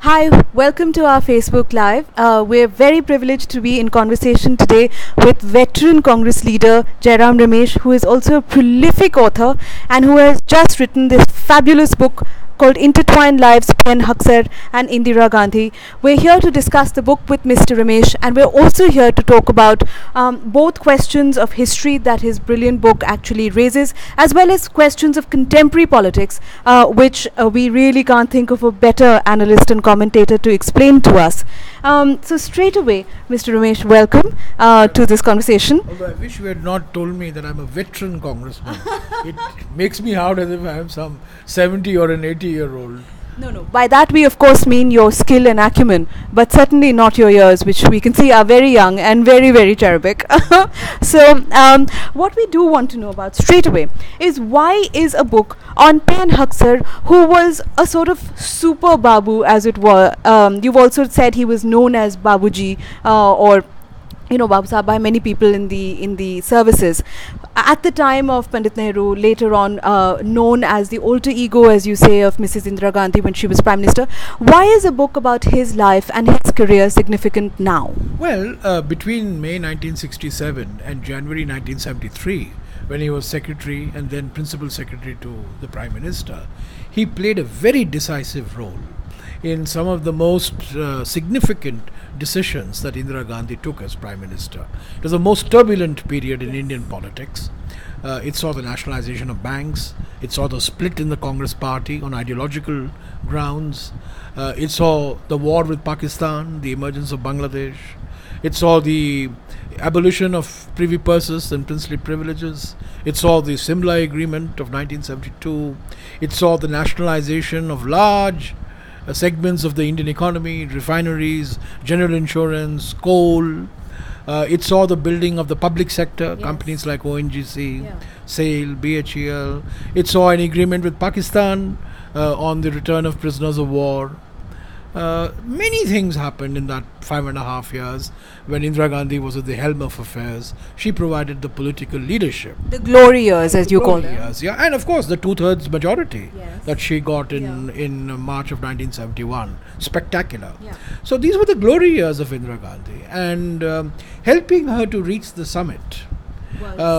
Hi, welcome to our Facebook Live. We're very privileged to be in conversation today with veteran Congress leader Jairam Ramesh, who is also a prolific author and who has just written this fabulous book called Intertwined Lives, PN Haksar and Indira Gandhi. We're here to discuss the book with Mr. Ramesh, and we're also here to talk about both questions of history that his brilliant book actually raises, as well as questions of contemporary politics, which we really can't think of a better analyst and commentator to explain to us. So straight away, Mr. Ramesh, welcome to this conversation. Although I wish you had not told me that I'm a veteran congressman. It makes me out as if I'm some 70 or an 80-year-old. No. By that we of course mean your skill and acumen, but certainly not your years, which we can see are very young and very, very cherubic. So what we do want to know about straight away is why is a book on PN Haksar, who was a sort of super Babu, as it were. You've also said he was known as Babuji, or Babu Sahab by many people in the services. At the time of Pandit Nehru, later on known as the alter ego, as you say, of Mrs. Indira Gandhi when she was Prime Minister. Why is a book about his life and his career significant now? Well, between May 1967 and January 1973, when he was Secretary and then Principal Secretary to the Prime Minister, he played a very decisive role in some of the most significant decisions that Indira Gandhi took as Prime Minister. It was the most turbulent period in Indian politics. It saw the nationalization of banks. It saw the split in the Congress party on ideological grounds. It saw the war with Pakistan, the emergence of Bangladesh. It saw the abolition of privy purses and princely privileges. It saw the Simla Agreement of 1972. It saw the nationalization of large segments of the Indian economy, refineries, general insurance, coal. It saw the building of the public sector, companies like ONGC, SAIL, BHEL. It saw an agreement with Pakistan on the return of prisoners of war. Many things happened in that 5.5 years when Indira Gandhi was at the helm of affairs. She provided the political leadership. The glory years, as you call them. Yeah, and of course the 2/3 majority that she got in March of 1971. Spectacular. So these were the glory years of Indira Gandhi, and helping her to reach the summit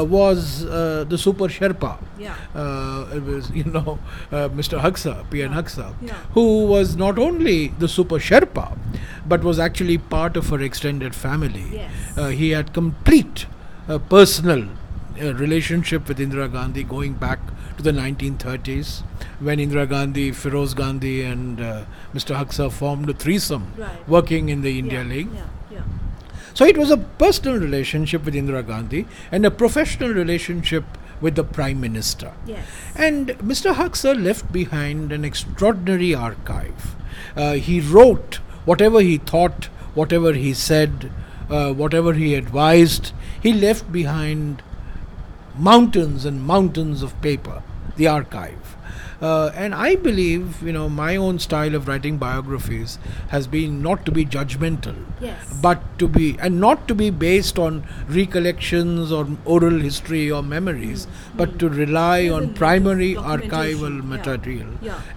was the Super Sherpa. It was, Mr. Haksar, PN Haksar, who was not only the Super Sherpa, but was actually part of her extended family. He had complete personal relationship with Indira Gandhi going back to the 1930s, when Indira Gandhi, Feroz Gandhi and Mr. Haksar formed a threesome working in the India League. So it was a personal relationship with Indira Gandhi and a professional relationship with the Prime Minister. And Mr. Haksar left behind an extraordinary archive. He wrote whatever he thought, whatever he said, whatever he advised. He left behind mountains and mountains of paper, the archive. And I believe, my own style of writing biographies has been not to be judgmental, but not to be based on recollections or oral history or memories, but to rely on primary archival material.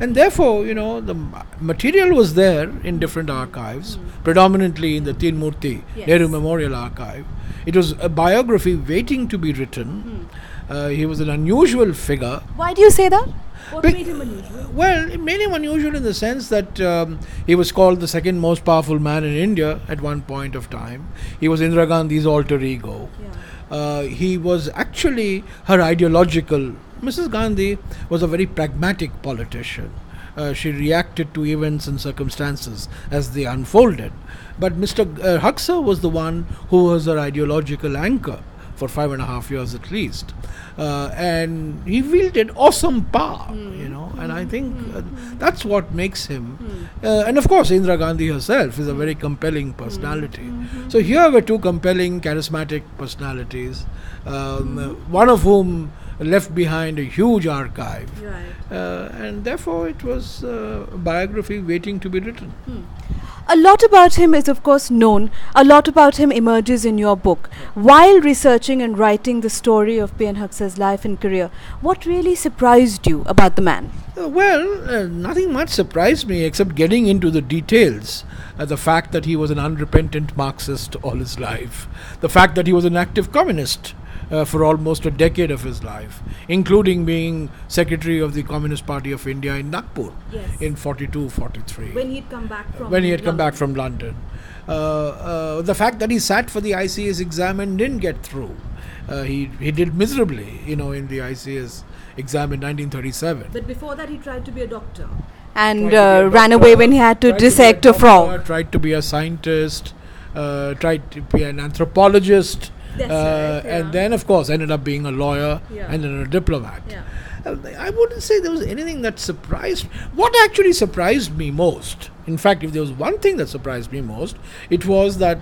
And therefore, the material was there in different archives, predominantly in the Teen Murti Nehru Memorial Archive. It was a biography waiting to be written. He was an unusual figure. Why do you say that? What made him unusual? Well, it made him unusual in the sense that he was called the second most powerful man in India at one point of time. He was Indira Gandhi's alter ego. He was actually her ideological. Mrs. Gandhi was a very pragmatic politician. She reacted to events and circumstances as they unfolded. But Mr. Haksar was the one who was her ideological anchor for 5.5 years at least. And he wielded awesome power, and I think that's what makes him. And of course, Indira Gandhi herself is a very compelling personality. So here were two compelling, charismatic personalities, one of whom left behind a huge archive, and therefore it was a biography waiting to be written. A lot about him is, of course, known. A lot about him emerges in your book. While researching and writing the story of PN Haksar's life and career, what really surprised you about the man? Nothing much surprised me except getting into the details. The fact that he was an unrepentant Marxist all his life. The fact that he was an active communist for almost a decade of his life, including being secretary of the Communist Party of India in Nagpur in 42-43. When he'd come back from come back from London. The fact that he sat for the ICS exam and didn't get through. He did miserably, in the ICS exam in 1937. But before that, he tried to be a doctor. And ran away when he had to dissect a frog. Tried to be a scientist, tried to be an anthropologist, and then, of course, ended up being a lawyer and then a diplomat. I wouldn't say there was anything that surprised. What actually surprised me most, in fact, if there was one thing that surprised me most, it was that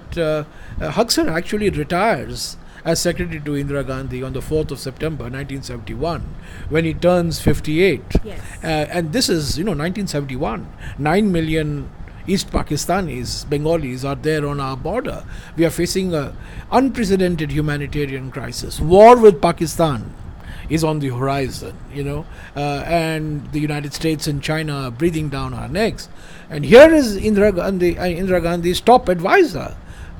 Haksar actually retires as secretary to Indira Gandhi on the 4th of September 1971 when he turns 58. And this is 1971. 9 million East Pakistanis, Bengalis are there on our border. We are facing an unprecedented humanitarian crisis. War with Pakistan is on the horizon, and the United States and China are breathing down our necks. And here is Indira Gandhi's top advisor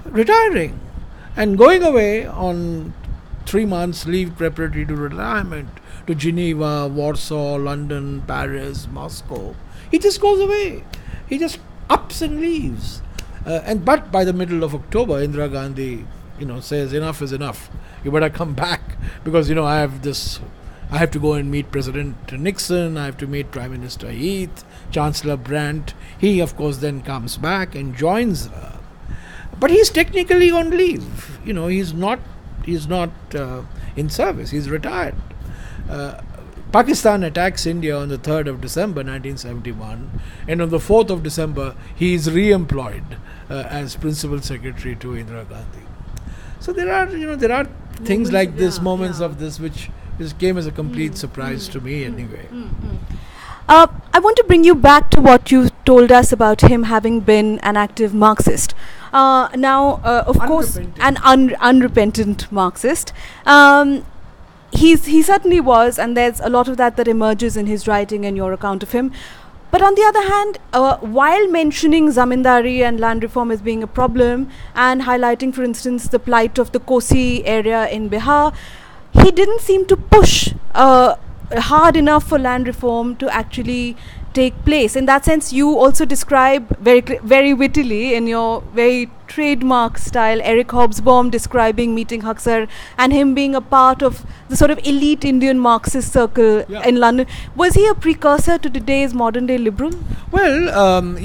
retiring and going away on 3 months leave preparatory to retirement to Geneva, Warsaw, London, Paris, Moscow. He just goes away. He just ups and leaves. But by the middle of October, Indira Gandhi, says enough is enough. You better come back because I have to go and meet President Nixon. I have to meet Prime Minister Heath, Chancellor Brandt. He, of course, then comes back and joins her. But he's technically on leave. He's not in service. He's retired. Pakistan attacks India on the 3rd of December 1971, and on the 4th of December he is re-employed as principal secretary to Indira Gandhi. So there are things like this, moments of this, which came as a complete surprise to me anyway. I want to bring you back to what you told us about him having been an active Marxist. Of course, an unrepentant Marxist. He certainly was, and there's a lot of that emerges in his writing and your account of him. But on the other hand, while mentioning zamindari and land reform as being a problem and highlighting, for instance, the plight of the Kosi area in Bihar, he didn't seem to push hard enough for land reform to actually take place. In that sense, you also describe very wittily, in your very trademark style, Eric Hobsbawm describing meeting Haksar and him being a part of the sort of elite Indian Marxist circle in London. Was he a precursor to today's modern day liberal? Well,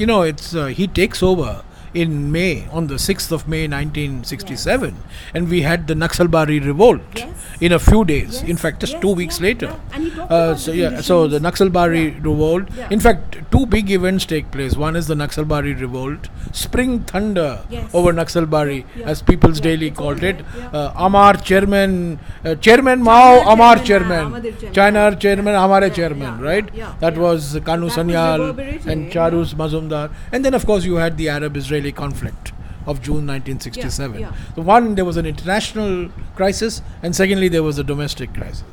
he takes over in May, on the 6th of May 1967, and we had the Naxalbari revolt in a few days. In fact, just 2 weeks later. And he talked about so the Naxalbari revolt. In fact, two big events take place. One is the Naxalbari revolt, Spring Thunder over Naxalbari, as People's Daily called it. Amar Chairman, Chairman Mao, Amar Chairman, China Chairman, Amare Chairman, right? That was Kanu Sanyal and Charus Mazumdar. And then, of course, you had the Arab-Israeli conflict of June 1967. So one, there was an international crisis, and secondly, there was a domestic crisis.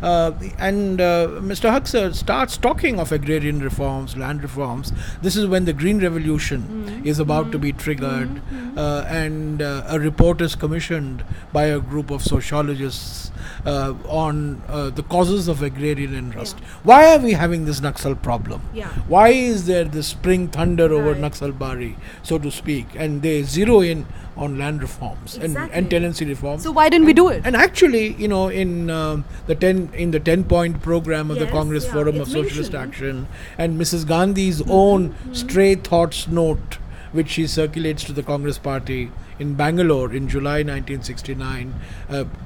Mr. Haksar starts talking of agrarian reforms, land reforms. This is when the Green Revolution is about to be triggered, and a report is commissioned by a group of sociologists on the causes of agrarian unrest. Why are we having this Naxal problem? Why is there this spring thunder over Naxalbari, so to speak? And they zero in on land reforms and tenancy reforms. So why didn't we do it? And actually, in the 10-point program of the Congress Forum of Socialist Action, and Mrs. Gandhi's own stray thoughts note, which she circulates to the Congress Party in Bangalore in July 1969,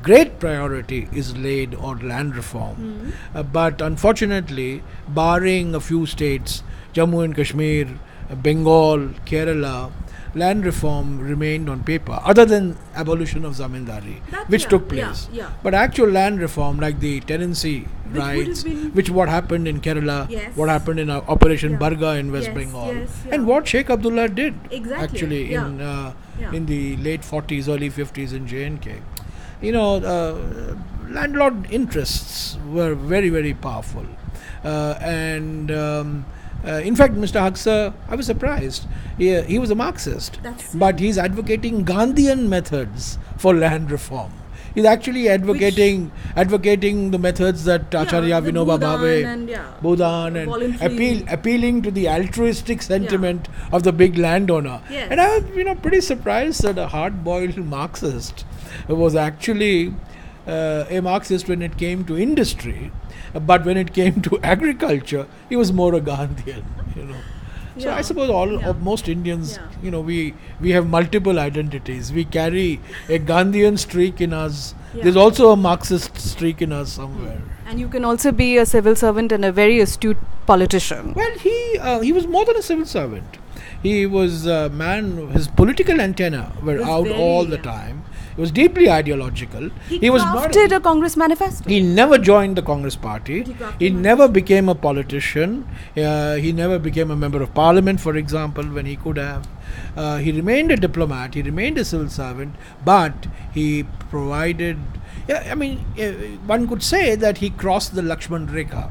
great priority is laid on land reform. But unfortunately, barring a few states, Jammu and Kashmir, Bengal, Kerala, land reform remained on paper, other than abolition of zamindari, which took place. But actual land reform, like the tenancy rights, which what happened in Kerala, what happened in Operation Barga in West Bengal, and what Sheikh Abdullah did actually in the late 40s, early 50s in J&K. Landlord interests were very, very powerful. In fact, Mr. Haksar, I was surprised. He was a Marxist, but he's advocating Gandhian methods for land reform. He's actually advocating the methods that Acharya Vinoba Bhave, Bhudan, and appealing to the altruistic sentiment of the big landowner. And I was, pretty surprised that a hard-boiled Marxist was actually a Marxist when it came to industry, but when it came to agriculture, he was more a Gandhian. So I suppose most Indians, we have multiple identities. We carry a Gandhian streak in us. There's also a Marxist streak in us somewhere. And you can also be a civil servant and a very astute politician. Well, he was more than a civil servant. He was a man. His political antenna were out all the time. He was deeply ideological. He was crafted a Congress manifesto. He never joined the Congress party. He never became a politician. He never became a member of parliament, for example, when he could have. He remained a diplomat. He remained a civil servant, but he provided. One could say that he crossed the Lakshman Rekha.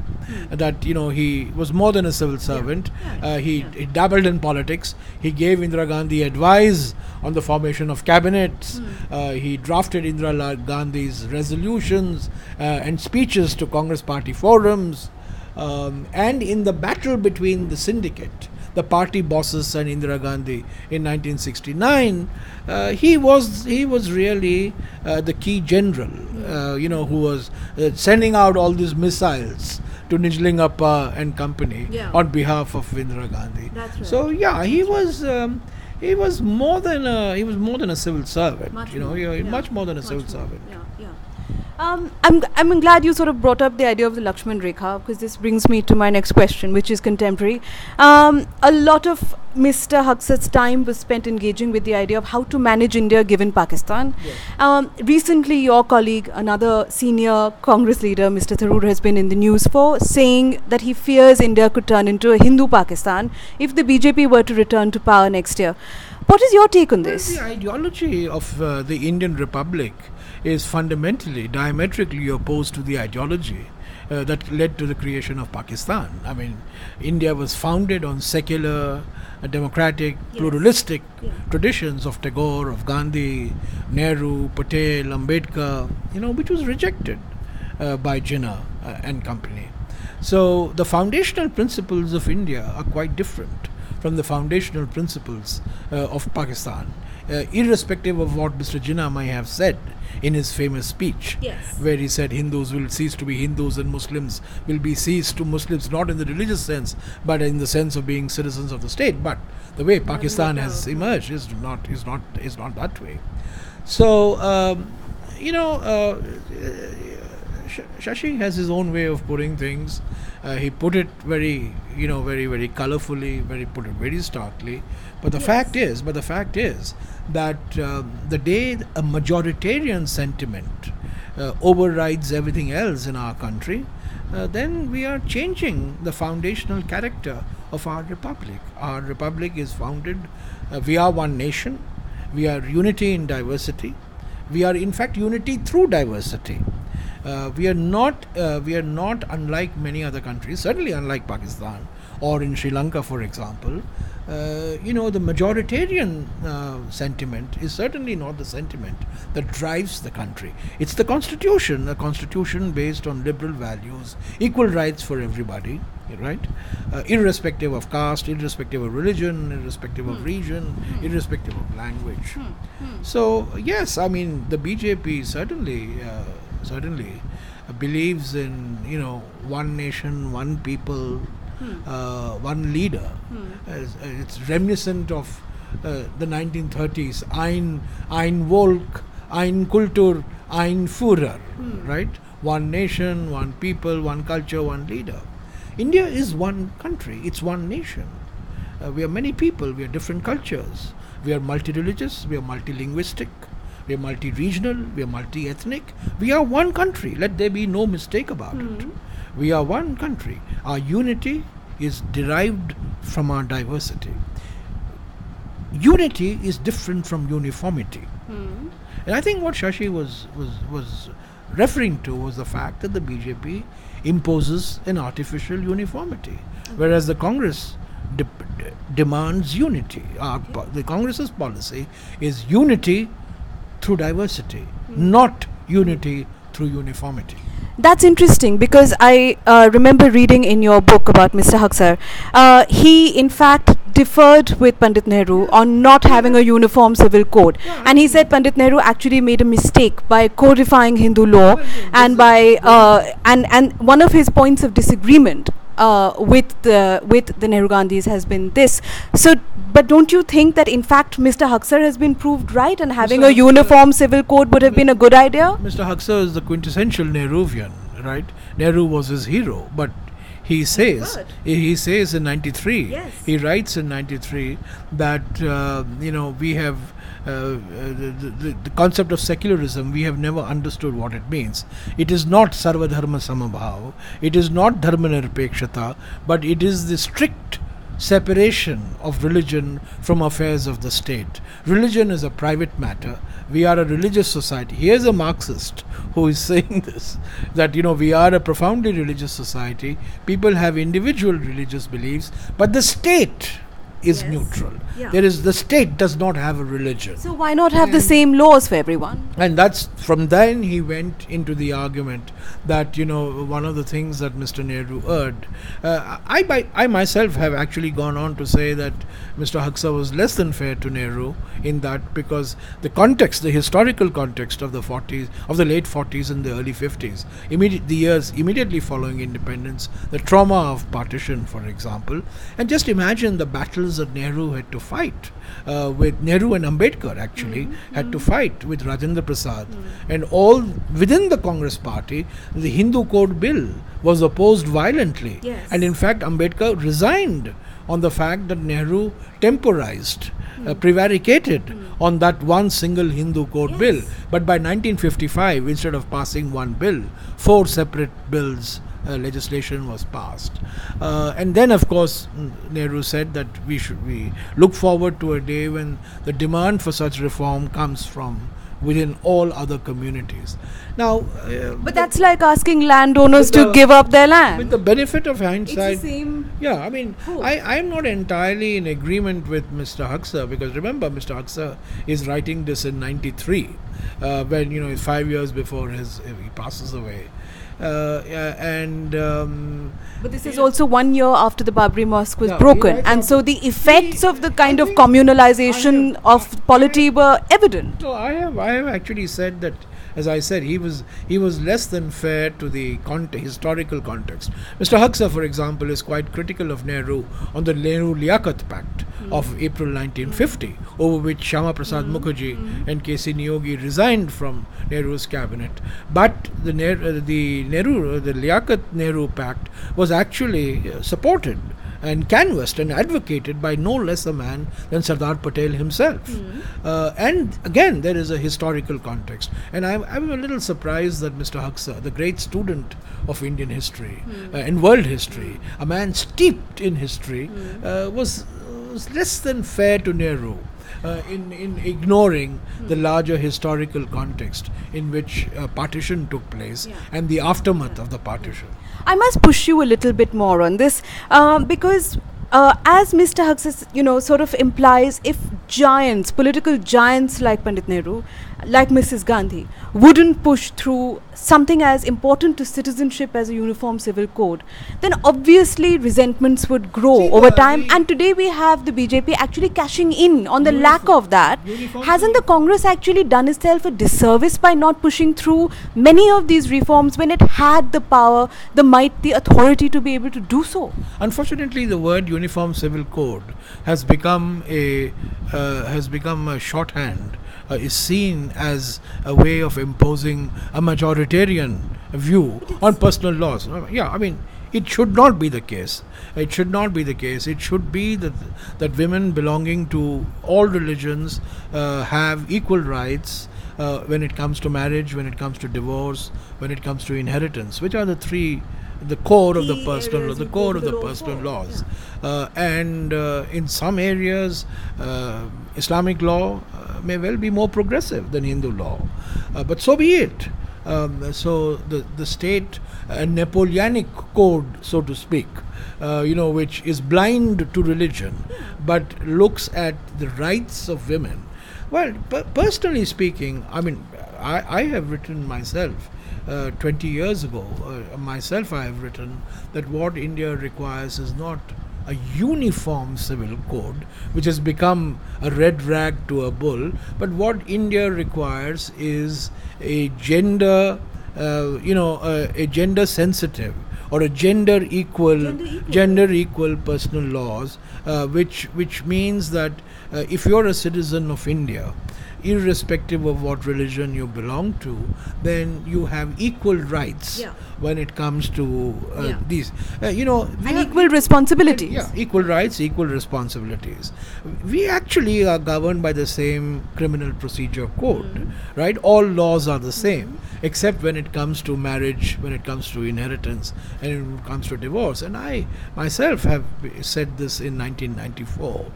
That he was more than a civil servant. He dabbled in politics. He gave Indira Gandhi advice on the formation of cabinets. He drafted Indira Gandhi's resolutions and speeches to Congress party forums. And in the battle between the syndicate, the party bosses, and Indira Gandhi in 1969, he was really the key general, who was sending out all these missiles to Nijlingappa and company on behalf of Indira Gandhi. That's right. So he was more than a civil servant. Much more than a civil servant. I'm glad you sort of brought up the idea of the Lakshman Rekha, because this brings me to my next question, which is contemporary. A lot of Mr. Haksar's time was spent engaging with the idea of how to manage India given Pakistan. Recently, your colleague, another senior Congress leader, Mr. Tharoor, has been in the news for saying that he fears India could turn into a Hindu Pakistan if the BJP were to return to power next year. What is your take on this? The ideology of the Indian Republic is fundamentally, diametrically opposed to the ideology that led to the creation of Pakistan. India was founded on secular, democratic, pluralistic traditions of Tagore, of Gandhi, Nehru, Patel, Ambedkar, which was rejected by Jinnah and company. So the foundational principles of India are quite different from the foundational principles of Pakistan, irrespective of what Mr. Jinnah might have said in his famous speech, where he said Hindus will cease to be Hindus and Muslims will be ceased to Muslims, not in the religious sense, but in the sense of being citizens of the state. But the way Pakistan has emerged is not that way. So Shashi has his own way of putting things. He put it very, very, very colorfully. Put it very starkly. But the fact is that the day a majoritarian sentiment overrides everything else in our country, then we are changing the foundational character of our republic. Our republic is founded. We are one nation. We are unity in diversity. We are in fact unity through diversity. We are not unlike many other countries, certainly unlike Pakistan or in Sri Lanka, for example. The majoritarian sentiment is certainly not the sentiment that drives the country. It's the constitution, a constitution based on liberal values, equal rights for everybody, right? Irrespective of caste, irrespective of religion, irrespective of region, irrespective of language. So yes, the BJP certainly believes in one nation, one people, one leader. It's reminiscent of the 1930s, ein Volk, ein Kultur, ein Führer, right? One nation, one people, one culture, one leader. India is one country, it's one nation. We are many people, we are different cultures, We are multi-religious, we are multi-linguistic, we are multi-regional, we are multi-ethnic. We are one country. Let there be no mistake about it. We are one country. Our unity is derived from our diversity. Unity is different from uniformity. And I think what Shashi was referring to was the fact that the BJP imposes an artificial uniformity, whereas the Congress demands unity. The Congress's policy is unity through diversity, not unity through uniformity. That's interesting, because I remember reading in your book about Mr. Haksar, he in fact differed with Pandit Nehru on not having a uniform civil code, and he said Pandit Nehru actually made a mistake by codifying Hindu law, and by and one of his points of disagreement with the Nehru Gandhis has been this. So, but don't you think that in fact Mr. Haksar has been proved right, and having a uniform civil code would have been a good idea? Mr. Haksar is the quintessential Nehruvian, right? Nehru was his hero, but he says in 93, he writes in 93 that we have the concept of secularism, we have never understood what it means. It is not sarva dharma samabhav, it is not dharma nirpekshata, but it is the strict separation of religion from affairs of the state. Religion is a private matter. We are a religious society. Here's a Marxist who is saying this, that we are a profoundly religious society. People have individual religious beliefs, but the state is neutral. The state does not have a religion. So why not have the same laws for everyone? And that's from then he went into the argument that one of the things that Mr. Nehru urged. I myself have actually gone on to say that Mr. Haksar was less than fair to Nehru in that, because the historical context of the 40s, of the late 40s and the early 50s, the years immediately following independence, the trauma of partition, for example, and just imagine the battles that Nehru had to fight with Nehru and Ambedkar actually had to fight with Rajendra Prasad, and all within the Congress party. The Hindu Code Bill was opposed violently, and in fact Ambedkar resigned on the fact that Nehru temporized, prevaricated on that one single Hindu Code Bill. But by 1955, instead of passing one bill, 4 separate bills legislation was passed, and then of course Nehru said that we look forward to a day when the demand for such reform comes from within all other communities. Now, but that's like asking landowners to give up their land. With the benefit of hindsight, it's the same. Yeah, I mean, I am not entirely in agreement with Mr. Haksar, because remember, Mr. Haksar is writing this in 93, when 5 years before he passes away. But this is also 1 year after the Babri Mosque was broken, and so the effects of the kind of communalization of polity were evident. No, I have actually said that, as I said, he was less than fair to the historical context. Mr. Haksar, for example, is quite critical of Nehru on the Nehru-Liaquat Pact of April 1950, over which Shyama Prasad Mukherjee and K.C. Niyogi resigned from Nehru's cabinet. But the Liaquat Nehru Pact was actually supported and canvassed and advocated by no less a man than Sardar Patel himself. And again, there is a historical context. And I'm a little surprised that Mr. Haksar, the great student of Indian history and world history, a man steeped in history, was less than fair to Nehru in ignoring the larger historical context in which partition took place and the aftermath of the partition. I must push you a little bit more on this, because as Mr. Haksar, sort of implies, if giants, political giants like Pandit Nehru, like Mrs. Gandhi, wouldn't push through something as important to citizenship as a uniform civil code, then obviously resentments would grow over time. And today we have the BJP actually cashing in on the lack of that. Hasn't the Congress actually done itself a disservice by not pushing through many of these reforms when it had the power, the might, the authority to be able to do so? Unfortunately, the word uniform civil code has become a shorthand. Is seen as a way of imposing a majoritarian view on personal laws. Yeah, I mean, It should not be the case. It should not be the case. It should be that women belonging to all religions have equal rights when it comes to marriage, when it comes to divorce, when it comes to inheritance, which are the core of the personal laws. And in some areas, Islamic law may well be more progressive than Hindu law, but so be it. So the state Napoleonic code, so to speak, which is blind to religion, but looks at the rights of women. Well, personally speaking, I mean, I have written myself 20 years ago. I have written that what India requires is not a uniform civil code, which has become a red rag to a bull, but what India requires is a gender sensitive or a gender equal personal laws, which means that if you're a citizen of India, irrespective of what religion you belong to, then you have equal rights when it comes to these. And equal responsibilities. Equal rights, equal responsibilities. We actually are governed by the same criminal procedure code, right? All laws are the same, except when it comes to marriage, when it comes to inheritance, and when it comes to divorce. And I myself have said this in 1994.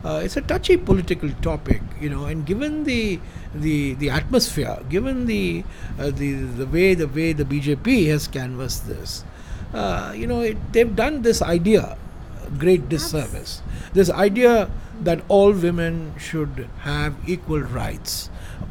It's a touchy political topic, and given the atmosphere, given the way the BJP has canvassed this, they've done this idea great disservice. This idea that all women should have equal rights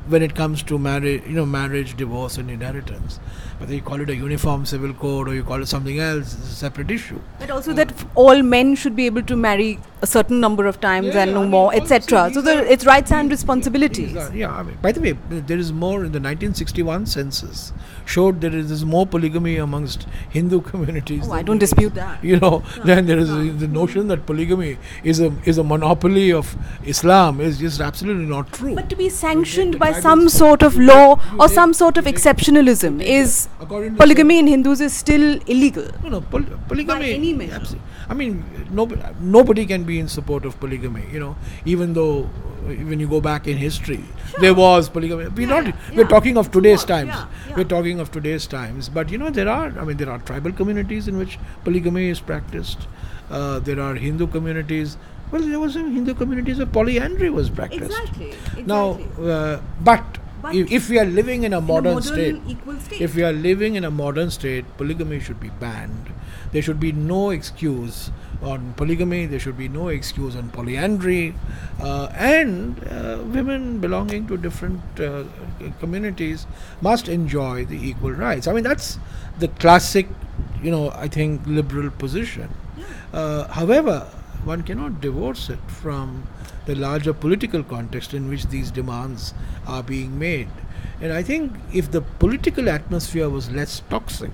when it comes to marriage, divorce, and inheritance. Whether you call it a uniform civil code or you call it something else, it's a separate issue. But also that all men should be able to marry a certain number of times and no more, etc. So it's rights and responsibilities. By the way, there is more in the 1961 census showed there is more polygamy amongst Hindu communities. I don't dispute that. Then there is the notion that polygamy is a monopoly of Islam is just absolutely not true. But to be sanctioned by some sort of law or some sort of exceptionalism is polygamy in Hindus is still illegal. No, polygamy. By any measure. I mean, nobody can be in support of polygamy. Even though when you go back in history, there was polygamy. We're talking of today's times. We're talking of today's times. But there are tribal communities in which polygamy is practiced. There are Hindu communities. Well, there was Hindu communities where polyandry was practiced. Exactly. Now, but if we are living in a modern state, if we are living in a modern state, polygamy should be banned. There should be no excuse on polygamy. There should be no excuse on polyandry, and women belonging to different communities must enjoy the equal rights. I mean, that's the classic, I think, liberal position. However, one cannot divorce it from the larger political context in which these demands are being made. And I think if the political atmosphere was less toxic,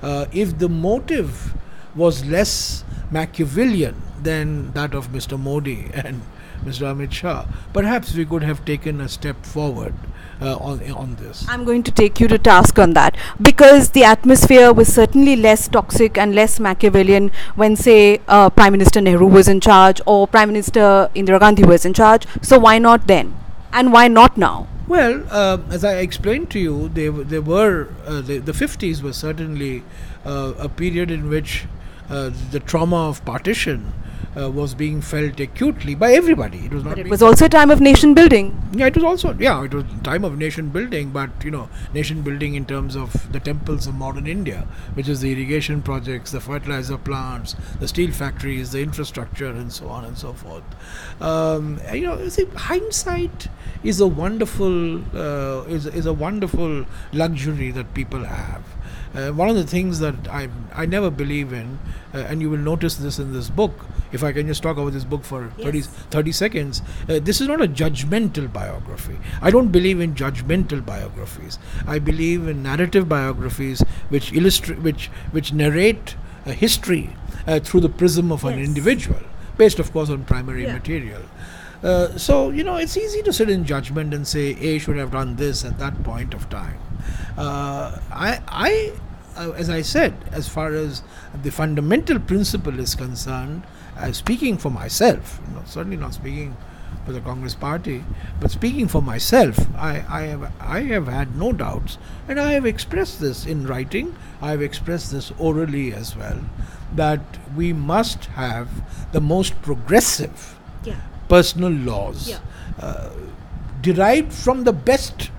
if the motive was less Machiavellian than that of Mr. Modi and Mr. Amit Shah, perhaps we could have taken a step forward on this. I'm going to take you to task on that, because the atmosphere was certainly less toxic and less Machiavellian when, say, Prime Minister Nehru was in charge or Prime Minister Indira Gandhi was in charge. So why not then? And why not now? Well, as I explained to you, the 50s was certainly a period in which the trauma of partition was being felt acutely by everybody. It was not. But it was also a time of nation building. Yeah, it was also. Yeah, it was a time of nation building, but nation building in terms of the temples of modern India, which is the irrigation projects, the fertilizer plants, the steel factories, the infrastructure, and so on and so forth. See, hindsight is a wonderful is a wonderful luxury that people have. One of the things that I never believe in, and you will notice this in this book, if I can just talk about this book for 30 seconds, this is not a judgmental biography. I don't believe in judgmental biographies. I believe in narrative biographies which narrate a history through the prism of an individual, based of course on primary material. So it's easy to sit in judgment and say A should have done this at that point of time. as I said, as far as the fundamental principle is concerned, speaking for myself, certainly not speaking for the Congress Party, but speaking for myself, I have had no doubts, and I have expressed this in writing, I have expressed this orally as well, that we must have the most progressive personal laws derived from the best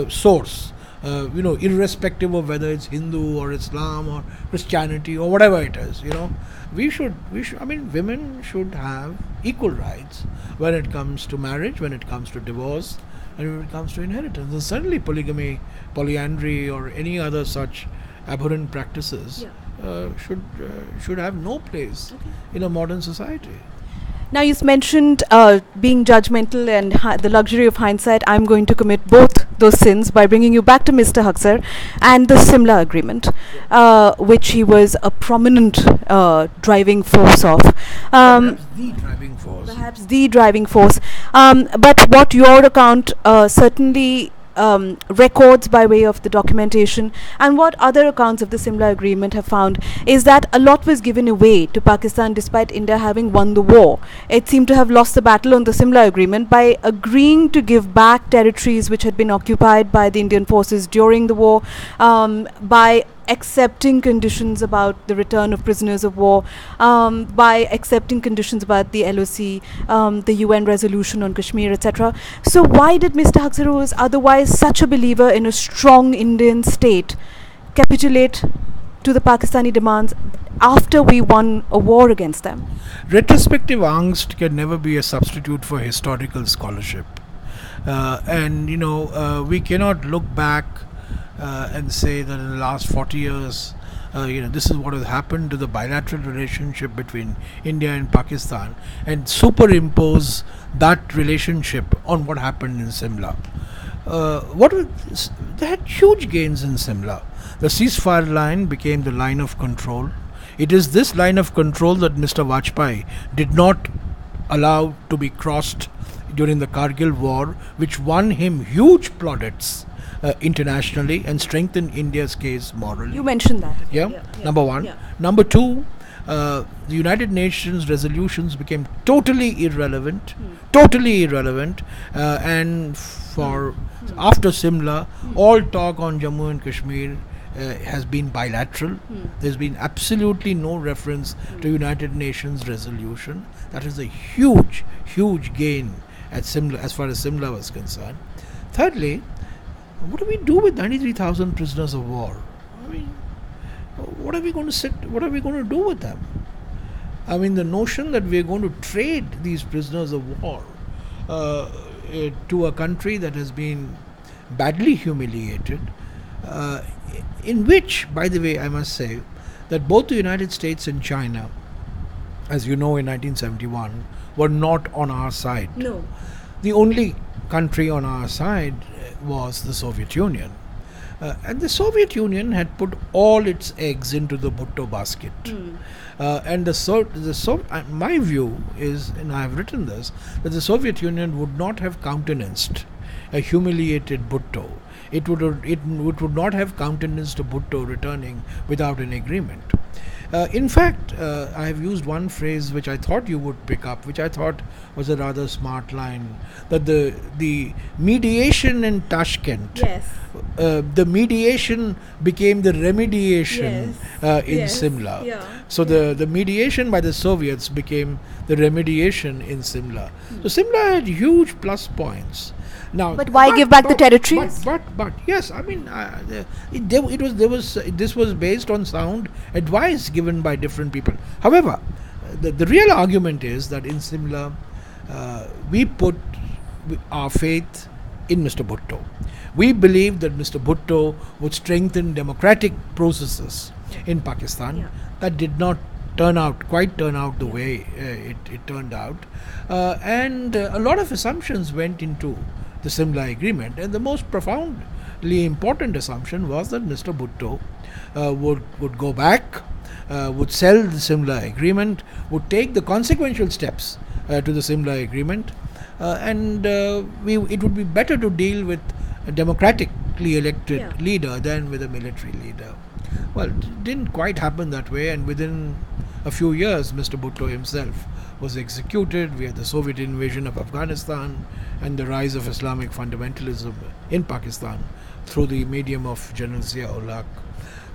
source, irrespective of whether it's Hindu or Islam or Christianity or whatever it is. We should. I mean, women should have equal rights when it comes to marriage, when it comes to divorce, and when it comes to inheritance. And certainly, polygamy, polyandry, or any other such abhorrent practices should have no place in a modern society. Now, you mentioned being judgmental and the luxury of hindsight. I'm going to commit both those sins by bringing you back to Mr. Haksar and the Simla Agreement, which he was a prominent driving force of. Perhaps the driving force. Perhaps the driving force. But what your account certainly records by way of the documentation, and what other accounts of the Simla Agreement have found, is that a lot was given away to Pakistan despite India having won the war. It seemed to have lost the battle on the Simla Agreement by agreeing to give back territories which had been occupied by the Indian forces during the war, by accepting conditions about the return of prisoners of war, by accepting conditions about the LOC, the UN resolution on Kashmir, etc. So why did Mr. Haksar, who was otherwise such a believer in a strong Indian state, capitulate to the Pakistani demands after we won a war against them? Retrospective angst can never be a substitute for historical scholarship. We cannot look back and say that in the last 40 years, this is what has happened to the bilateral relationship between India and Pakistan, and superimpose that relationship on what happened in Simla. They had huge gains in Simla. The ceasefire line became the line of control. It is this line of control that Mr. Vajpayee did not allow to be crossed during the Kargil war, which won him huge plaudits internationally and strengthened India's case morally. You mentioned that. Number one. Number two, the United Nations resolutions became totally irrelevant, and after Simla, all talk on Jammu and Kashmir has been bilateral. There's been absolutely no reference to United Nations resolution. That is a huge gain at Simla, as far as Simla was concerned. Thirdly, what do we do with 93,000 prisoners of war? I mean, what are we going to do with them? I mean, the notion that we are going to trade these prisoners of war to a country that has been badly humiliated, in which, by the way, I must say that both the United States and China, as you know, in 1971, were not on our side. No. The only country on our side was the Soviet Union. And the Soviet Union had put all its eggs into the Bhutto basket. And my view is, and I have written this, that the Soviet Union would not have countenanced a humiliated Bhutto. It would not have countenanced a Bhutto returning without an agreement. In fact, I have used one phrase which I thought you would pick up, which I thought was a rather smart line, that the mediation in Tashkent, the mediation became the remediation in Simla. So the mediation by the Soviets became the remediation in Simla. So Simla had huge plus points. Now, but why give back the territories? But yes, I mean, this was based on sound advice given by different people. However, the real argument is that in Simla, we put our faith in Mr. Bhutto. We believe that Mr. Bhutto would strengthen democratic processes in Pakistan. That did not quite turn out the way it turned out, and a lot of assumptions went into the Simla Agreement, and the most profoundly important assumption was that Mr. Bhutto would go back, would sell the Simla Agreement, would take the consequential steps to the Simla Agreement, and it would be better to deal with a democratically elected leader than with a military leader. Well, it didn't quite happen that way, and within a few years, Mr. Bhutto himself was executed. We had the Soviet invasion of Afghanistan and the rise of Islamic fundamentalism in Pakistan through the medium of General Zia-ul-Haq.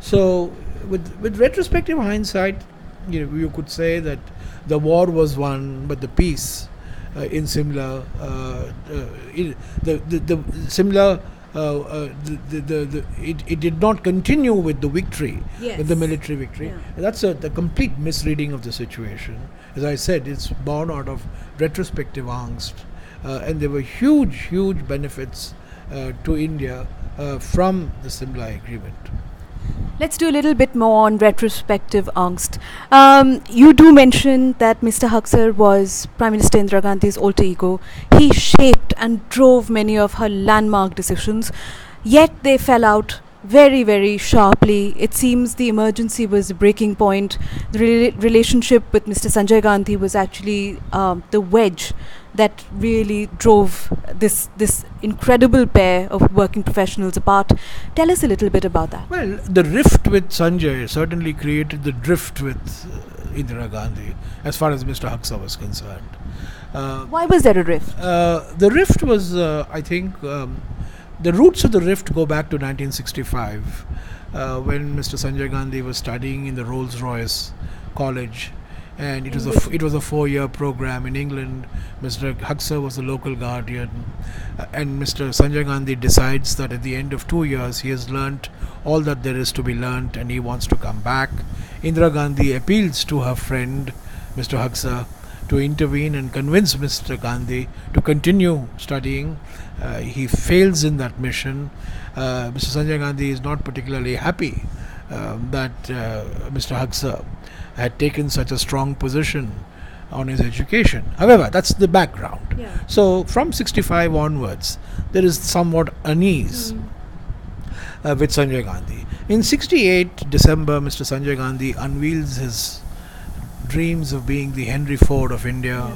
So, with retrospective hindsight, you could say that the war was won, but the peace in Simla, it did not continue with the victory, with the military victory. Yeah. That's the complete misreading of the situation. As I said, it's born out of retrospective angst, and there were huge benefits to India from the Simla agreement. Let's do a little bit more on retrospective angst. You do mention that Mr. Haksar was Prime Minister Indira Gandhi's alter ego. He shaped and drove many of her landmark decisions, yet they fell out very sharply. It seems the emergency was the breaking point. The relationship with Mr. Sanjay Gandhi was actually the wedge that really drove this incredible pair of working professionals apart. Tell us a little bit about that. Well, the rift with Sanjay certainly created the drift with Indira Gandhi, as far as Mr. Haksar was concerned. Why was there a rift? The rift was, I think, the roots of the rift go back to 1965, when Mr. Sanjay Gandhi was studying in the Rolls-Royce College, and it was a 4-year program in England. Mr. Haksar was the local guardian, and Mr. Sanjay Gandhi decides that at the end of 2 years he has learnt all that there is to be learnt and he wants to come back. Indira Gandhi appeals to her friend Mr. Haksar to intervene and convince Mr. Gandhi to continue studying. He fails in that mission. Mr. Sanjay Gandhi is not particularly happy that Mr. Haksar had taken such a strong position on his education. However, that's the background. Yeah. So from 65 onwards, there is somewhat unease with Sanjay Gandhi. In 68 December, Mr. Sanjay Gandhi unveils his dreams of being the Henry Ford of India.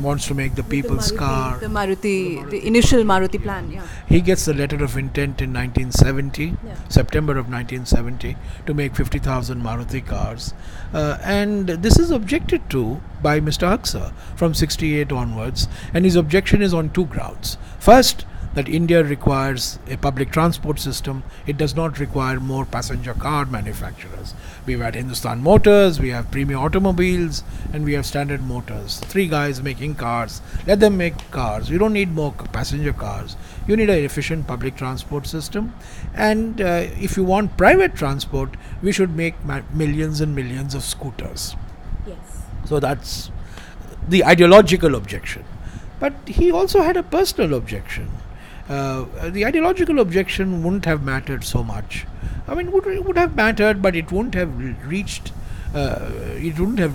Wants to make the people's car. The initial Maruti plan. Yeah. He gets the letter of intent in 1970, September of 1970, to make 50,000 Maruti cars. And this is objected to by Mr. Haksar from 68 onwards. And his objection is on two grounds. First, that India requires a public transport system. It does not require more passenger car manufacturers. We've had Hindustan Motors, we have Premium Automobiles, and we have Standard Motors. 3 guys making cars. Let them make cars. You don't need more passenger cars. You need an efficient public transport system. And if you want private transport, we should make millions and millions of scooters. Yes. So that's the ideological objection. But he also had a personal objection. The ideological objection wouldn't have mattered so much. I mean, it would have mattered, but it wouldn't have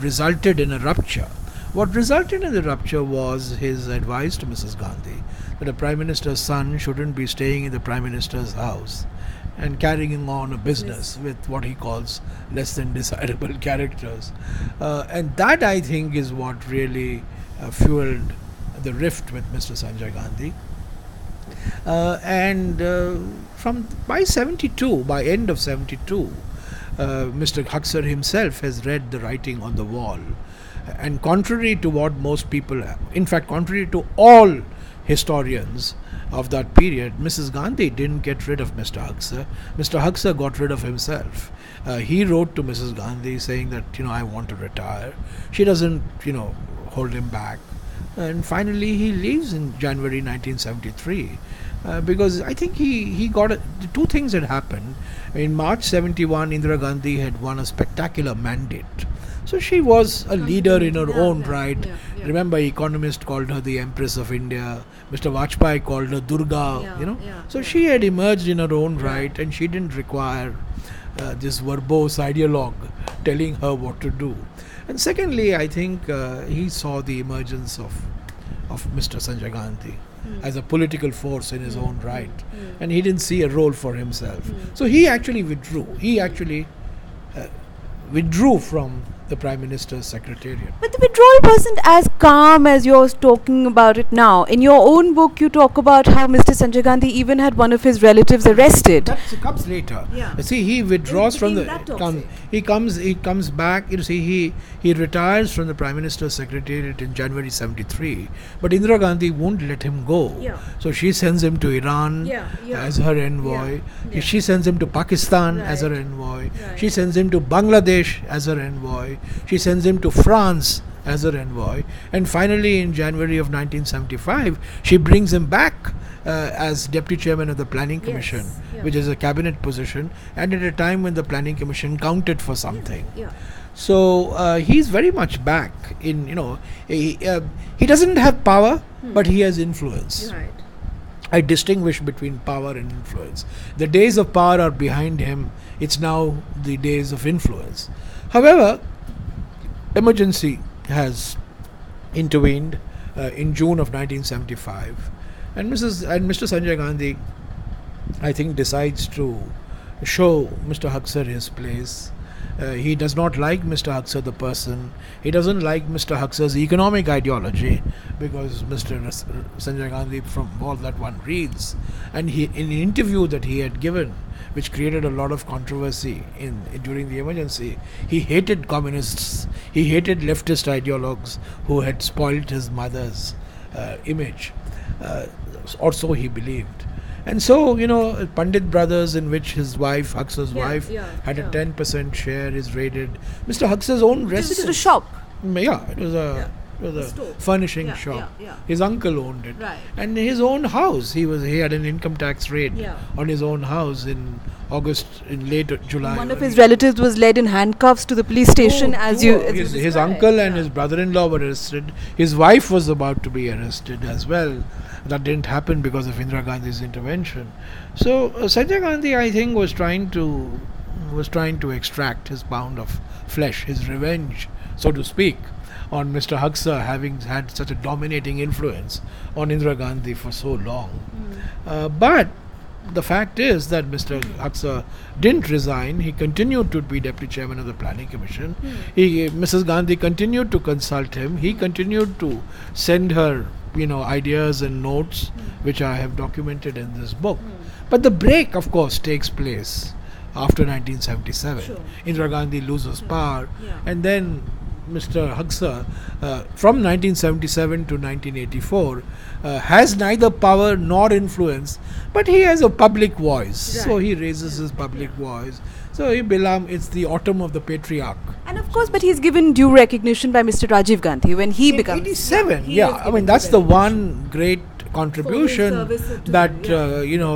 resulted in a rupture. What resulted in the rupture was his advice to Mrs. Gandhi that a Prime Minister's son shouldn't be staying in the Prime Minister's house and carrying on a business with what he calls less than desirable characters. And that, I think, is what really fueled the rift with Mr. Sanjay Gandhi. By end of 72, Mr. Haksar himself has read the writing on the wall, and contrary to what most people, in fact contrary to all historians of that period, Mrs. Gandhi didn't get rid of Mr. Haksar. Mr. Haksar got rid of himself. He wrote to Mrs. Gandhi saying that, I want to retire. She doesn't, hold him back. And finally he leaves in January 1973 because I think he got two things had happened. In March 71, Indira Gandhi had won a spectacular mandate. So she was a leader in her own right. Remember, economists called her the Empress of India. Mr. Vajpayee called her Durga, So she had emerged in her own right, and she didn't require this verbose ideologue telling her what to do. And secondly, I think he saw the emergence of Mr. Sanjay Gandhi as a political force in his own right, and he didn't see a role for himself. So he actually withdrew. He actually withdrew from the Prime Minister's Secretariat. But the withdrawal wasn't as calm as you're talking about it now. In your own book, you talk about how Mr. Sanjay Gandhi even had one of his relatives arrested. That comes later. Yeah. See, he withdraws from the. He comes back. He retires from the Prime Minister's Secretariat in January '73. But Indira Gandhi won't let him go. Yeah. So she sends him to Iran as her envoy. She sends him to Pakistan as her envoy. She sends him to Bangladesh as her envoy. She sends him to France as her envoy, and finally in January of 1975 she brings him back as deputy chairman of the Planning Commission, which is a cabinet position, and at a time when the Planning Commission counted for something. So he's very much back in, he doesn't have power, but he has influence. I distinguish between power and influence. The days of power are behind him. It's now the days of influence. However, emergency has intervened in June of 1975, and Mr. Sanjay Gandhi, I think, decides to show Mr. Haksar his place. He does not like Mr. Haksar the person. He doesn't like Mr. Haksar's economic ideology, because Mr. Sanjay Gandhi, from all that one reads, and in an interview that he had given, which created a lot of controversy during the emergency, he hated communists. He hated leftist ideologues who had spoilt his mother's image, or so he believed. And so, Pandit Brothers, in which his wife, Haksar's wife, had a 10% share, is raided. Mr. Haksar's own residence. It was a shop. Yeah, it was a furnishing shop. His uncle owned it, and his own house. He had an income tax raid on his own house in late July. One of his relatives was led in handcuffs to the police station. His uncle and his brother-in-law were arrested. His wife was about to be arrested as well. That didn't happen because of Indira Gandhi's intervention. So Sanjay Gandhi, I think, was trying to extract his pound of flesh, his revenge, so to speak, on Mr. Haksar, having had such a dominating influence on Indira Gandhi for so long. But the fact is that Mr. Haksar didn't resign. He continued to be deputy chairman of the Planning Commission. Mrs. Gandhi continued to consult him. He continued to send her, ideas and notes, which I have documented in this book. But the break, of course, takes place after 1977. Indira Gandhi loses power, and then Mr. Haksar, from 1977 to 1984, has neither power nor influence, but he has a public voice. So he raises his public voice. So it's the autumn of the patriarch. And of course, but he's given due recognition by Mr. Rajiv Gandhi when he becomes 87. That's the one great contribution that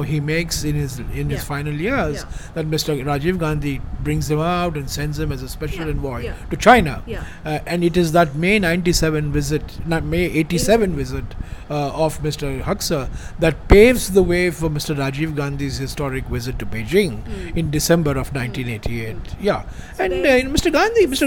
he makes in his final years, that Mr. Rajiv Gandhi brings him out and sends him as a special envoy to China, and it is that May 87 visit of Mr. Haksar that paves the way for Mr. Rajiv Gandhi's historic visit to Beijing in December of 1988. And Mr.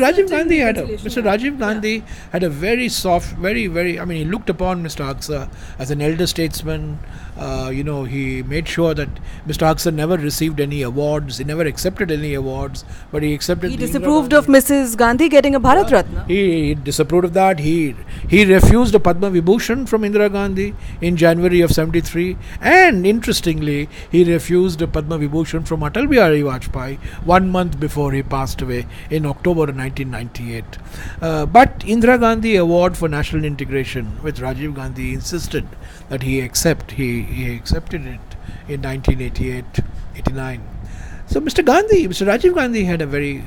Rajiv Gandhi had a very soft, he looked upon Mr. Haksar as an elder statesman. He made sure that Mr. Haksar never received any awards. He never accepted any awards, but he accepted. He disapproved of Mrs. Gandhi getting a Bharat Ratna. He disapproved of that. He refused a Padma Vibhushan from Indira Gandhi in January of '73, and interestingly, he refused a Padma Vibhushan from Atal Bihari Vajpayee 1 month before he passed away in October 1998. But Indira Gandhi Award for National Integration, which Rajiv Gandhi insisted that he accept. He accepted it in 1988-89. So Mr. Rajiv Gandhi had a very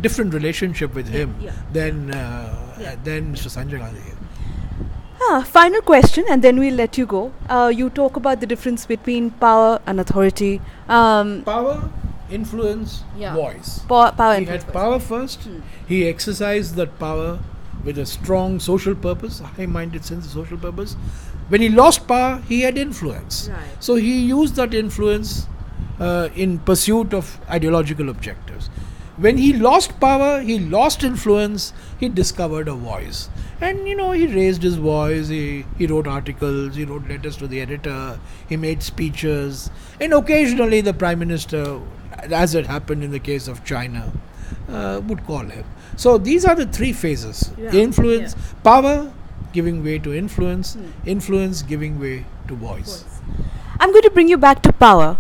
different relationship with him than Mr. Sanjay Gandhi. Final question, and then we'll let you go. You talk about the difference between power and authority. Power, influence, voice. He had power first. He exercised that power with a strong social purpose, a high-minded sense of social purpose. When he lost power, he had influence. So he used that influence in pursuit of ideological objectives. When he lost power, he lost influence, he discovered a voice. And he raised his voice, he wrote articles, he wrote letters to the editor, he made speeches, and occasionally the Prime Minister, as it happened in the case of China, would call him. So these are the three phases: influence, power, giving way to influence, influence giving way to voice. I'm going to bring you back to power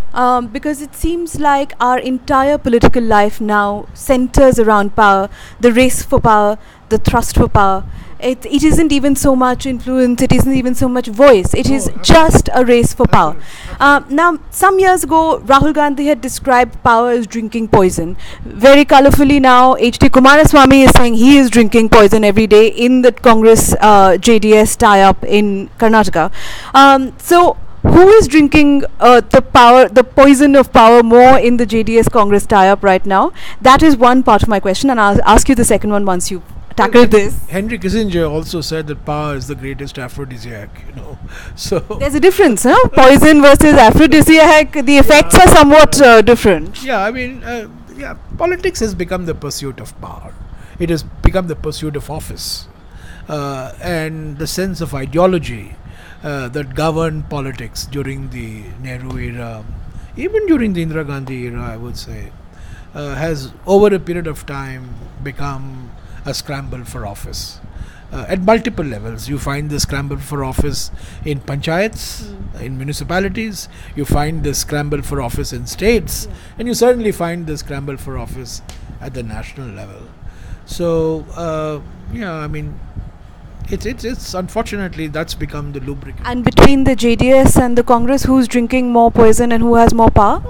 because it seems like our entire political life now centers around power, the race for power, the thrust for power. It isn't even so much influence, it isn't even so much voice, it is just a race for power. Now, some years ago, Rahul Gandhi had described power as drinking poison. Very colourfully now, H.D. Kumaraswamy is saying he is drinking poison every day in the Congress JDS tie-up in Karnataka. So, who is drinking the poison of power more in the JDS Congress tie-up right now? That is one part of my question, and I'll ask you the second one once you tackle this. Henry Kissinger also said that power is the greatest aphrodisiac, So there's a difference, huh? Poison versus aphrodisiac, the effects are somewhat different. Yeah, I mean, politics has become the pursuit of power. It has become the pursuit of office. And the sense of ideology that governed politics during the Nehru era, even during the Indira Gandhi era, I would say, has over a period of time become a scramble for office. At multiple levels, you find the scramble for office in panchayats, in municipalities, you find the scramble for office in states, and you certainly find the scramble for office at the national level. So, I mean, it's unfortunately that's become the lubricant. And between the JDS and the Congress, who's drinking more poison and who has more power?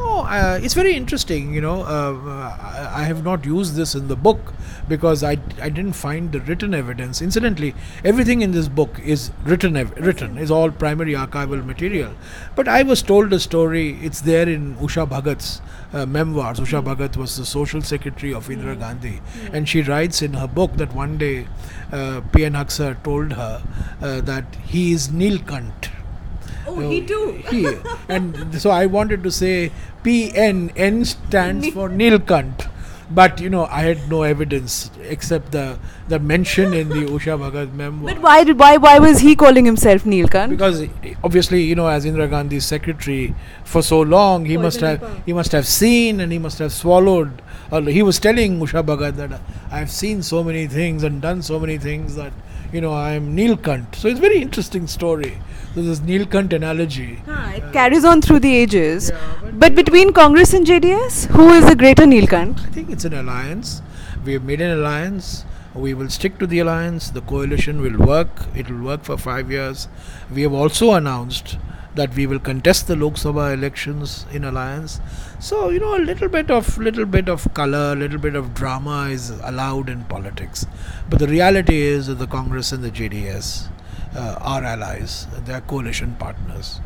It's very interesting, I have not used this in the book because I didn't find the written evidence. Incidentally, everything in this book is written is all primary archival material. But I was told a story, it's there in Usha Bhagat's memoirs. Usha Bhagat was the social secretary of Indira Gandhi, and she writes in her book that one day PN Haksar told her that he is Nilkant. Oh, he too. And so I wanted to say PN stands for Nilkant. But I had no evidence except the mention in the Usha Bhagat memoir. But why was he calling himself Nilkant? Because obviously, as Indira Gandhi's secretary for so long, he must have seen and he must have swallowed. He was telling Usha Bhagat that I have seen so many things and done so many things that I am Nilkant. So it's a very interesting story. This Nilkant analogy. It carries on through the ages. But between Congress and JDS, who is the greater Nilkant? I think it's an alliance. We have made an alliance. We will stick to the alliance. The coalition will work. It will work for 5 years. We have also announced that we will contest the Lok Sabha elections in alliance. So a little bit of color, a little bit of drama is allowed in politics. But the reality is that the Congress and the JDS are allies. They are coalition partners.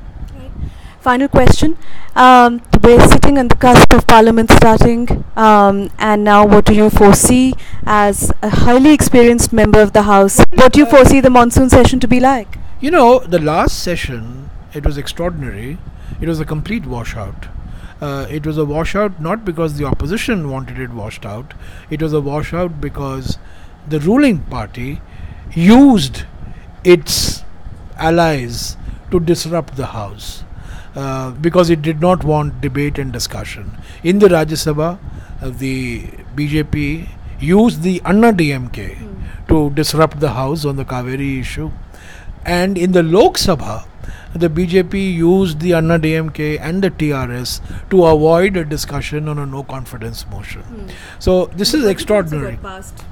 Final question. We're sitting on the cusp of Parliament starting, and now what do you foresee as a highly experienced member of the House? What do you foresee the monsoon session to be like? The last session, it was extraordinary. It was a complete washout. It was a washout not because the opposition wanted it washed out. It was a washout because the ruling party used its allies to disrupt the House. Because it did not want debate and discussion. In the Rajya Sabha, the BJP used the Anna DMK to disrupt the House on the Kaveri issue. And in the Lok Sabha, the BJP used the Anna DMK and the TRS to avoid a discussion on a no confidence motion. So this is extraordinary.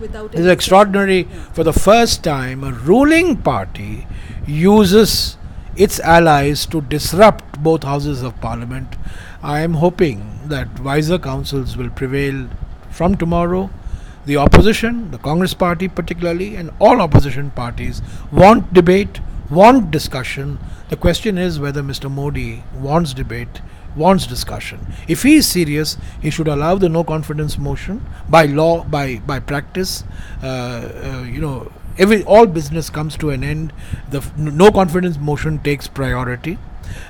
This is extraordinary. For the first time, a ruling party uses its allies to disrupt both houses of parliament. I am hoping that wiser counsels will prevail from tomorrow. The opposition, the Congress party particularly, and all opposition parties want debate, want discussion. The question is whether Mr. Modi wants debate, wants discussion. If he is serious, he should allow the no confidence motion by law, by practice. All business comes to an end. The no confidence motion takes priority.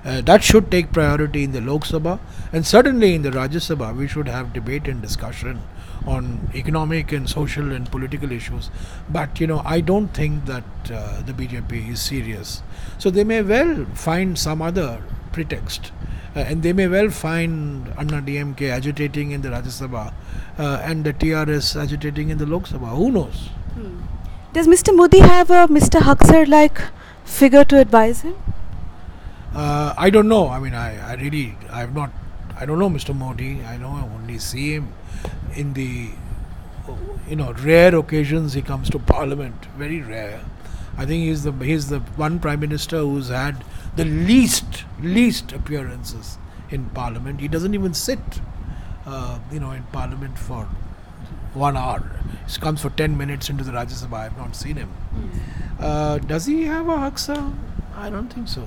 That should take priority in the Lok Sabha, and certainly in the Rajya Sabha we should have debate and discussion on economic and social and political issues. But I don't think that the BJP is serious. So they may well find some other pretext. And they may well find Anna DMK agitating in the Rajya Sabha and the TRS agitating in the Lok Sabha. Who knows? Does Mr. Modi have a Mr. Haksar like figure to advise him? I don't know. I mean, I don't know Mr. Modi. I only see him in the rare occasions he comes to Parliament. Very rare. I think he's the one Prime Minister who's had the least appearances in Parliament. He doesn't even sit in Parliament for 1 hour. He comes for 10 minutes into the Rajya Sabha. I have not seen him. Does he have a Haksar? I don't think so.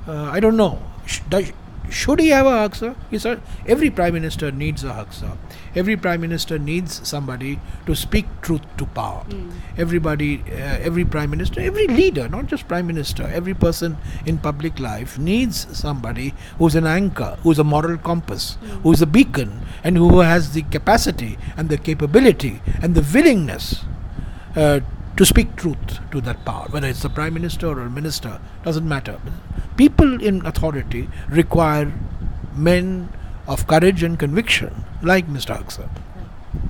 I don't know. Should he have a Haksar? Every Prime Minister needs a Haksar. Every Prime Minister needs somebody to speak truth to power. Every Prime Minister, every leader, not just Prime Minister, every person in public life needs somebody who's an anchor, who's a moral compass, who's a beacon, and who has the capacity and the capability and the willingness to speak truth to that power. Whether it's a Prime Minister or a minister, doesn't matter. People in authority require men of courage and conviction, like Mr. Haksar.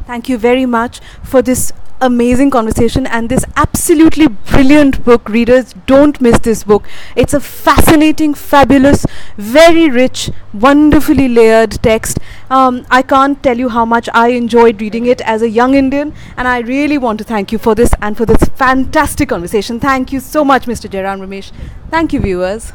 Thank you very much for this amazing conversation and this absolutely brilliant book. Readers, don't miss this book. It's a fascinating, fabulous, very rich, wonderfully layered text. I can't tell you how much I enjoyed reading it as a young Indian, and I really want to thank you for this and for this fantastic conversation. Thank you so much, Mr. Jairam Ramesh. Thank you, viewers.